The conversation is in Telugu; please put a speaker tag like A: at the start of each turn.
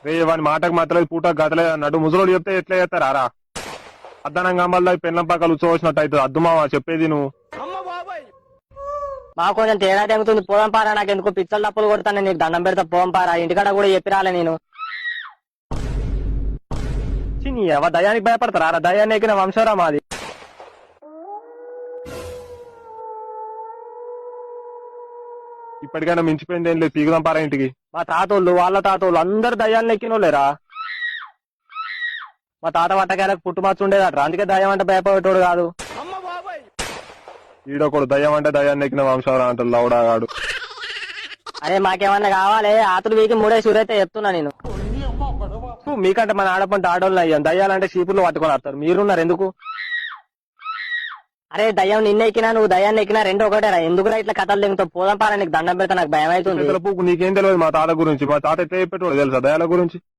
A: రే వాని మాటకు మాత్రం పూట గతలేదు అన్నట్టు ముసలోడు చెప్తే ఎట్లా చేస్తారా రా అద్దనంగా మళ్ళీ పెళ్ళం పక్కలు ఉచ్చవచ్చినట్టు అవుతుంది అద్దుమావా చెప్పేది నువ్వు.
B: మా కొంచెం తేడా తెగుతుంది. పోదాం పారా, నాకు ఎందుకు పిచ్చలు తప్పులు కొడతాను. నీకు దండం పెడతా పోం పారా. ఇంటికాడ కూడా చెప్పి రాలే నేను.
A: నీ ఎవ దయానికి భయపడతారా రా? దయాన్ని ఎక్కిన వంశరా మాది. ఇప్పటికైనా మించిపోయింది ఏం లేదు, పీకుదాం పారా ఇంటికి. మా తాతోళ్ళు వాళ్ళ తాతోళ్ళు అందరు దయాన్ని ఎక్కినోళ్ళేరా. మా తాత వట్టకాయలకు పుట్టుమచ్చు ఉండేదట్రా, అందుకే దయ్యం అంటే భయపడేటోడు కాదు. ఈడొకడు దయ్యం అంటే దయాన్ని ఎక్కిన వంశరా అంటారు లౌడాగాడు.
B: అరే మాకేమన్నా కావాలి, ఆతులు వీకి మూడే సూరైతే చెప్తున్నా నేను.
A: మీకంటే మన ఆడపంట ఆడోళ్ళు అయ్యాం, దయ్యాలంటే చీపుర్లు పట్టుకొని వస్తారు, మీరున్నారు ఎందుకు?
B: అరే దయ్యం నిన్న ఎక్కినా నువ్వు దయ్యాన్ని ఎక్కినా రెండు ఒకటేరా. ఎందుకురా ఇట్లా కథలు దిగుతావు? పోదాం పారా, నీకు దండం పెడతా, నాకు భయం అవుతుంది.
A: నీకేం తెలియదు మా తాత గురించి. మా తాత ఎట్లా చెప్పేటోడు తెలుసా దయాల గురించి?